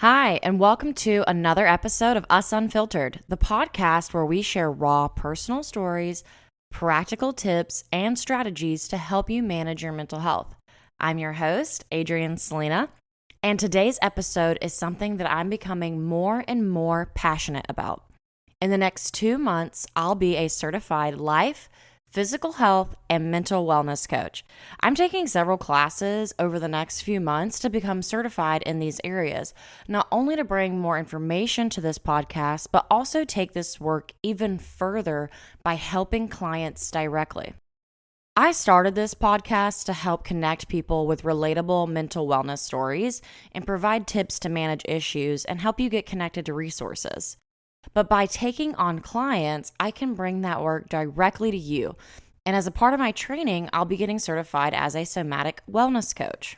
Hi, and welcome to another episode of Us Unfiltered, the podcast where we share raw personal stories, practical tips, and strategies to help you manage your mental health. I'm your host, Adrienne Selena, and today's episode is something that I'm becoming more and more passionate about. In the next 2 months, I'll be a certified life, physical health, and mental wellness coach. I'm taking several classes over the next few months to become certified in these areas, not only to bring more information to this podcast, but also take this work even further by helping clients directly. I started this podcast to help connect people with relatable mental wellness stories and provide tips to manage issues and help you get connected to resources. But by taking on clients, I can bring that work directly to you. And as a part of my training, I'll be getting certified as a somatic wellness coach.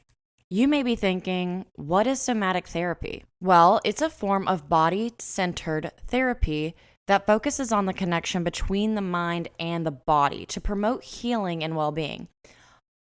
You may be thinking, what is somatic therapy? Well, it's a form of body-centered therapy that focuses on the connection between the mind and the body to promote healing and well-being.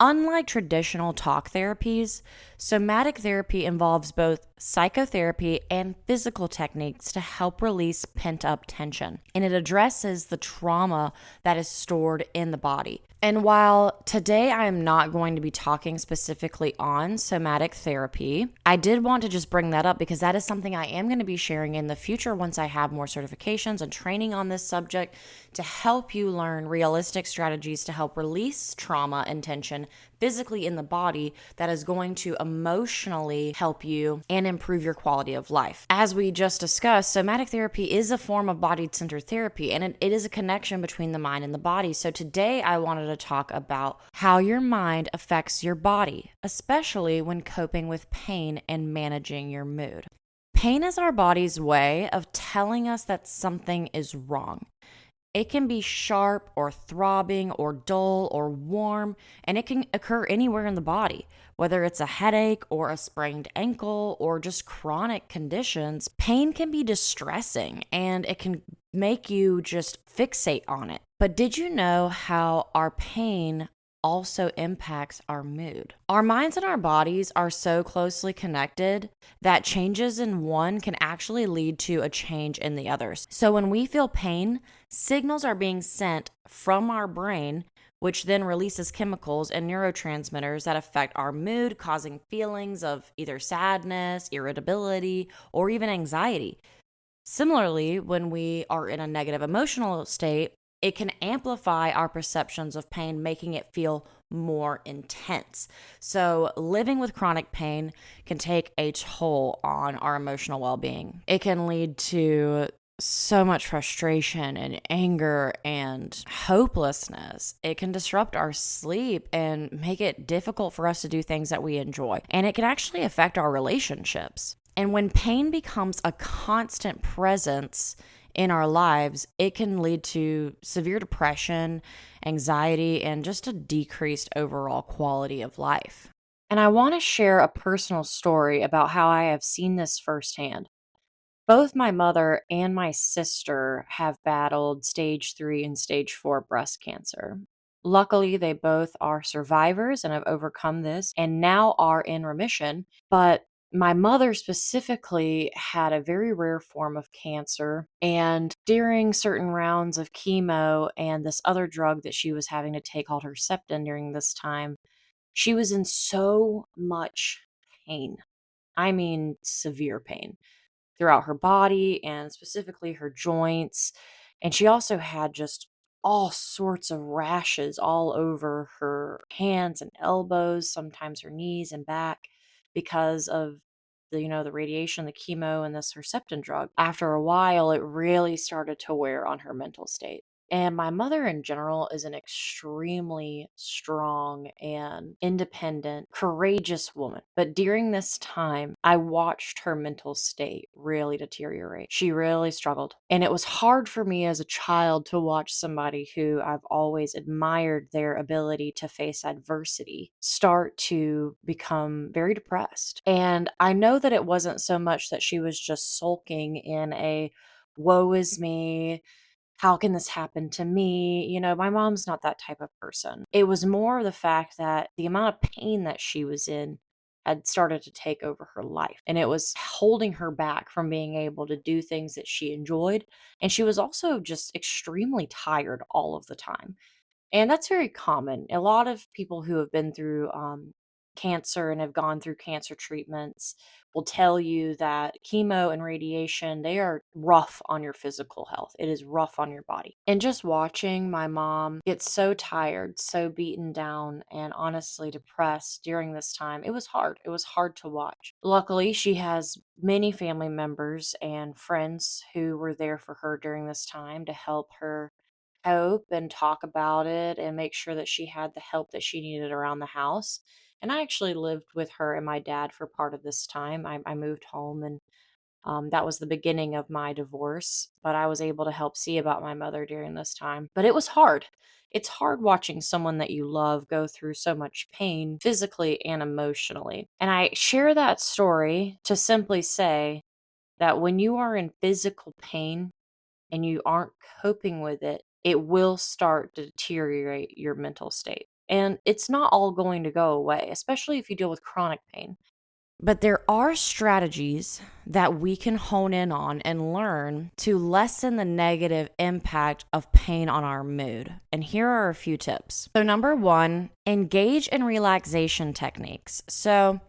Unlike traditional talk therapies, somatic therapy involves both psychotherapy and physical techniques to help release pent up tension. And it addresses the trauma that is stored in the body. And while today I am not going to be talking specifically on somatic therapy, I did want to just bring that up because that is something I am going to be sharing in the future once I have more certifications and training on this subject to help you learn realistic strategies to help release trauma and tension physically in the body that is going to emotionally help you and improve your quality of life. As we just discussed, somatic therapy is a form of body-centered therapy, and it is a connection between the mind and the body. So today I wanted to talk about how your mind affects your body, especially when coping with pain and managing your mood. Pain is our body's way of telling us that something is wrong. It can be sharp or throbbing or dull or warm, and it can occur anywhere in the body. Whether it's a headache or a sprained ankle or just chronic conditions, pain can be distressing and it can make you just fixate on it. But did you know how our pain also impacts our mood? Our minds and our bodies are so closely connected that changes in one can actually lead to a change in the others. So when we feel pain, signals are being sent from our brain, which then releases chemicals and neurotransmitters that affect our mood, causing feelings of either sadness, irritability, or even anxiety. Similarly, when we are in a negative emotional state, it can amplify our perceptions of pain, making it feel more intense. So, living with chronic pain can take a toll on our emotional well being. It can lead to so much frustration and anger and hopelessness. It can disrupt our sleep and make it difficult for us to do things that we enjoy. And it can actually affect our relationships. And when pain becomes a constant presence in our lives, it can lead to severe depression, anxiety, and just a decreased overall quality of life. And I want to share a personal story about how I have seen this firsthand. Both my mother and my sister have battled stage 3 and stage 4 breast cancer. Luckily, they both are survivors and have overcome this and now are in remission. But my mother specifically had a very rare form of cancer. And during certain rounds of chemo and this other drug that she was having to take called Herceptin during this time, she was in so much pain. I mean, severe pain throughout her body and specifically her joints. And she also had just all sorts of rashes all over her hands and elbows, sometimes her knees and back because of the radiation, the chemo, and this Herceptin drug. After a while, it really started to wear on her mental state. And my mother, in general, is an extremely strong and independent, courageous woman. But during this time, I watched her mental state really deteriorate. She really struggled. And it was hard for me as a child to watch somebody who I've always admired their ability to face adversity start to become very depressed. And I know that it wasn't so much that she was just sulking in a woe is me, how can this happen to me? My mom's not that type of person. It was more the fact that the amount of pain that she was in had started to take over her life. And it was holding her back from being able to do things that she enjoyed. And she was also just extremely tired all of the time. And that's very common. A lot of people who have been through cancer and have gone through cancer treatments will tell you that chemo and radiation, they are rough on your physical health. It is rough on your body. And just watching my mom get so tired, so beaten down, and honestly depressed during this time, it was hard. It was hard to watch. Luckily, she has many family members and friends who were there for her during this time to help her cope and talk about it and make sure that she had the help that she needed around the house. And I actually lived with her and my dad for part of this time. I moved home, and that was the beginning of my divorce, but I was able to help see about my mother during this time. But it was hard. It's hard watching someone that you love go through so much pain physically and emotionally. And I share that story to simply say that when you are in physical pain, and you aren't coping with it, it will start to deteriorate your mental state. And it's not all going to go away, especially if you deal with chronic pain. But there are strategies that we can hone in on and learn to lessen the negative impact of pain on our mood. And here are a few tips. So, number one, engage in relaxation techniques. So,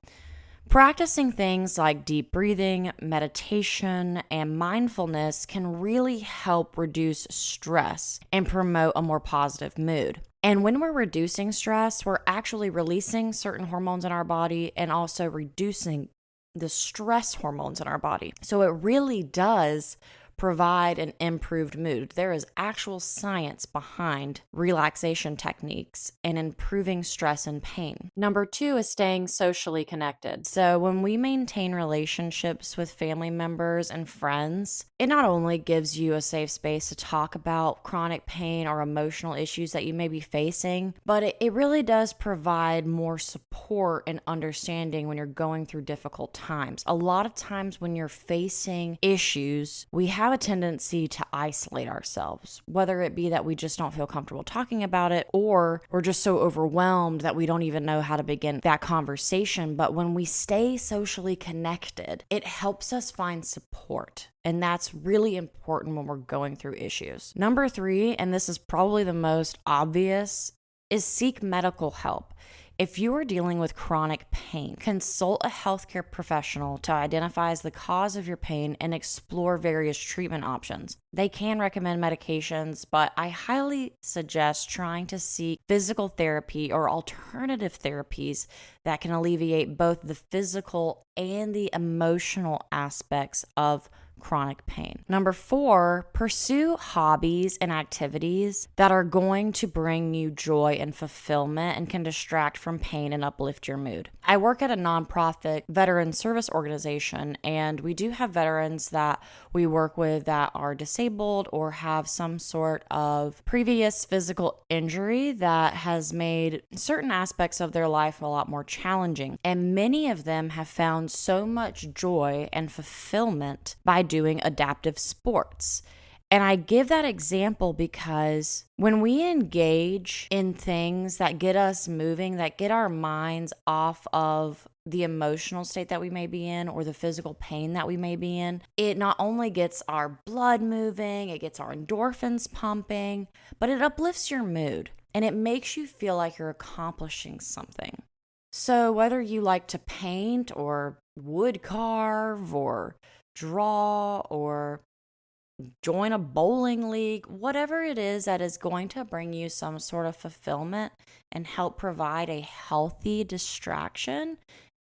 practicing things like deep breathing, meditation, and mindfulness can really help reduce stress and promote a more positive mood. And when we're reducing stress, we're actually releasing certain hormones in our body and also reducing the stress hormones in our body. So it really does provide an improved mood. There is actual science behind relaxation techniques and improving stress and pain. Number two is staying socially connected. So when we maintain relationships with family members and friends, it not only gives you a safe space to talk about chronic pain or emotional issues that you may be facing, but it really does provide more support and understanding when you're going through difficult times. A lot of times when you're facing issues, we have a tendency to isolate ourselves, whether it be that we just don't feel comfortable talking about it, or we're just so overwhelmed that we don't even know how to begin that conversation. But when we stay socially connected, it helps us find support. And that's really important when we're going through issues. Number three, and this is probably the most obvious, is seek medical help. If you are dealing with chronic pain, consult a healthcare professional to identify the cause of your pain and explore various treatment options. They can recommend medications, but I highly suggest trying to seek physical therapy or alternative therapies that can alleviate both the physical and the emotional aspects of chronic pain. Number four, pursue hobbies and activities that are going to bring you joy and fulfillment and can distract from pain and uplift your mood. I work at a nonprofit veteran service organization, and we do have veterans that we work with that are disabled or have some sort of previous physical injury that has made certain aspects of their life a lot more challenging. And many of them have found so much joy and fulfillment by doing adaptive sports. And I give that example because when we engage in things that get us moving, that get our minds off of the emotional state that we may be in or the physical pain that we may be in, it not only gets our blood moving, it gets our endorphins pumping, but it uplifts your mood and it makes you feel like you're accomplishing something. So whether you like to paint or wood carve or draw or join a bowling league, whatever it is that is going to bring you some sort of fulfillment and help provide a healthy distraction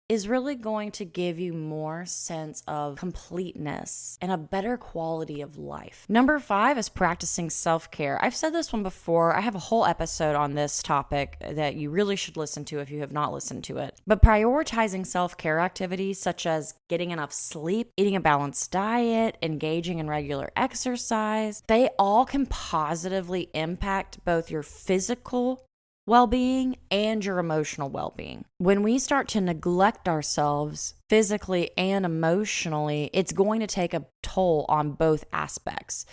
is really going to give you more sense of completeness and a better quality of life. Number five is practicing self-care. I've said this one before. I have a whole episode on this topic that you really should listen to if you have not listened to it. But prioritizing self-care activities such as getting enough sleep, eating a balanced diet, engaging in regular exercise, they all can positively impact both your physical well-being and your emotional well-being. When we start to neglect ourselves physically and emotionally, it's going to take a toll on both aspects.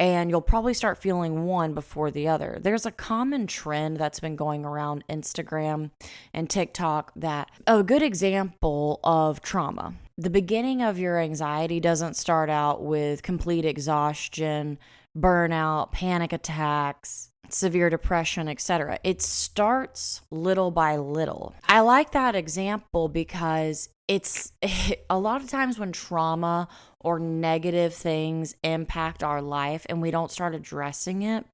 and you'll probably start feeling one before the other. There's a common trend that's been going around Instagram and TikTok that a good example of trauma. The beginning of your anxiety doesn't start out with complete exhaustion, burnout, panic attacks, severe depression, etc. It starts little by little. I like that example because it's a lot of times when trauma or negative things impact our life and we don't start addressing it,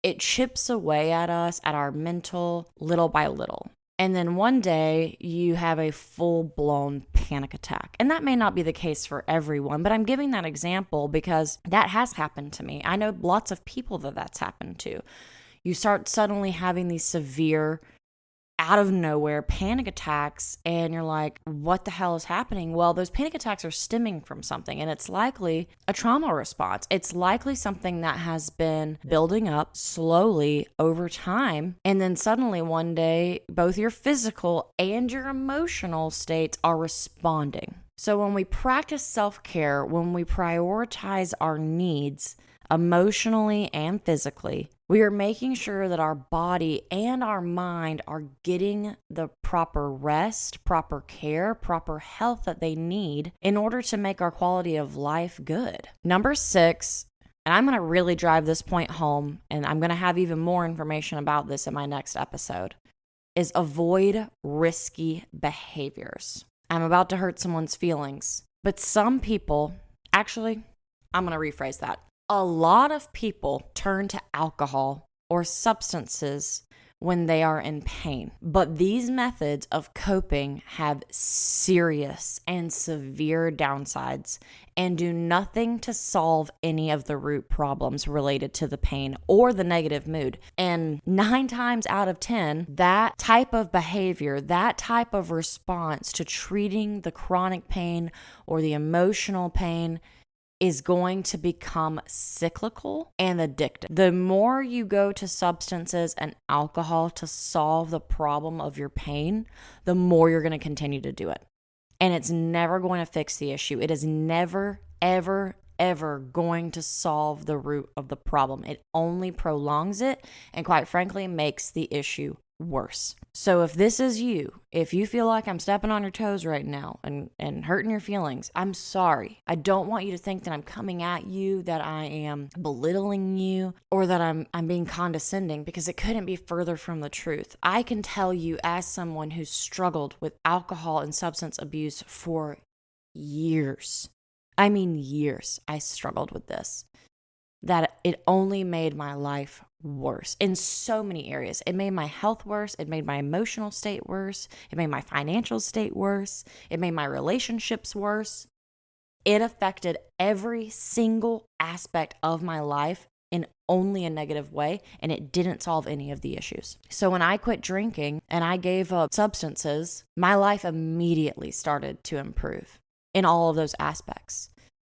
it chips away at us, at our mental, little by little. And then one day you have a full-blown panic attack. And that may not be the case for everyone, but I'm giving that example because that has happened to me. I know lots of people that that's happened to. You start suddenly having these severe, out of nowhere panic attacks, and you're like, what the hell is happening? Well, those panic attacks are stemming from something, and it's likely a trauma response. It's likely something that has been building up slowly over time, and then suddenly one day, both your physical and your emotional states are responding. So when we practice self-care, when we prioritize our needs emotionally and physically, we are making sure that our body and our mind are getting the proper rest, proper care, proper health that they need in order to make our quality of life good. Number 6, and I'm going to really drive this point home, and I'm going to have even more information about this in my next episode, is avoid risky behaviors. I'm about to hurt someone's feelings, but some people, actually, I'm going to rephrase that. A lot of people turn to alcohol or substances when they are in pain, but these methods of coping have serious and severe downsides and do nothing to solve any of the root problems related to the pain or the negative mood. And 9 times out of 10, that type of behavior, that type of response to treating the chronic pain or the emotional pain is going to become cyclical and addictive. The more you go to substances and alcohol to solve the problem of your pain, the more you're going to continue to do it. And it's never going to fix the issue. It is never, ever, ever going to solve the root of the problem. It only prolongs it and, quite frankly, makes the issue worse. So if this is you, if you feel like I'm stepping on your toes right now and hurting your feelings, I'm sorry. I don't want you to think that I'm coming at you, that I am belittling you, or that I'm being condescending, because it couldn't be further from the truth. I can tell you, as someone who's struggled with alcohol and substance abuse for years, I mean years, I struggled with this, that it only made my life worse in so many areas. It made my health worse. It made my emotional state worse. It made my financial state worse. It made my relationships worse. It affected every single aspect of my life in only a negative way, and it didn't solve any of the issues. So when I quit drinking and I gave up substances, my life immediately started to improve in all of those aspects.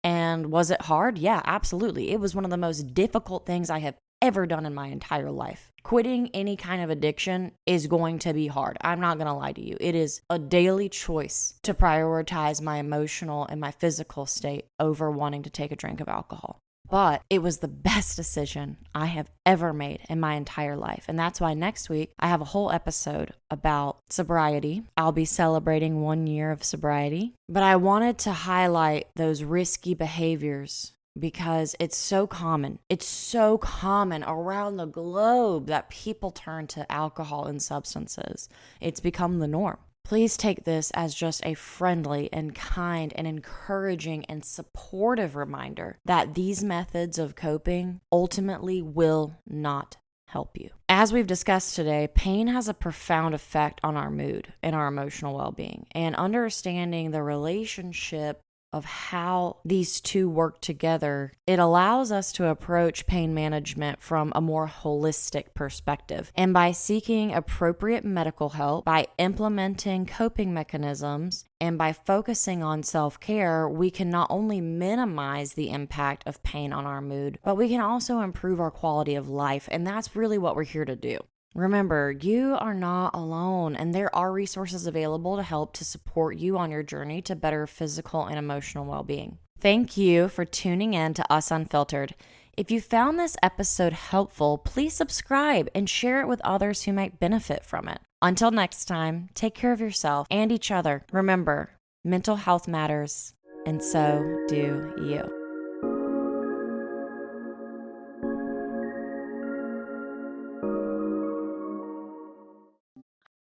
And was it hard? Yeah, absolutely. It was one of the most difficult things I have ever done in my entire life. Quitting any kind of addiction is going to be hard. I'm not going to lie to you. It is a daily choice to prioritize my emotional and my physical state over wanting to take a drink of alcohol. But it was the best decision I have ever made in my entire life. And that's why next week I have a whole episode about sobriety. I'll be celebrating 1 year of sobriety. But I wanted to highlight those risky behaviors because it's so common. It's so common around the globe that people turn to alcohol and substances. It's become the norm. Please take this as just a friendly and kind and encouraging and supportive reminder that these methods of coping ultimately will not help you. As we've discussed today, pain has a profound effect on our mood and our emotional well-being, and understanding the relationship of how these two work together, it allows us to approach pain management from a more holistic perspective. And by seeking appropriate medical help, by implementing coping mechanisms, and by focusing on self-care, we can not only minimize the impact of pain on our mood, but we can also improve our quality of life. And that's really what we're here to do. Remember, you are not alone, and there are resources available to help to support you on your journey to better physical and emotional well-being. Thank you for tuning in to Us Unfiltered. If you found this episode helpful, please subscribe and share it with others who might benefit from it. Until next time, take care of yourself and each other. Remember, mental health matters, and so do you.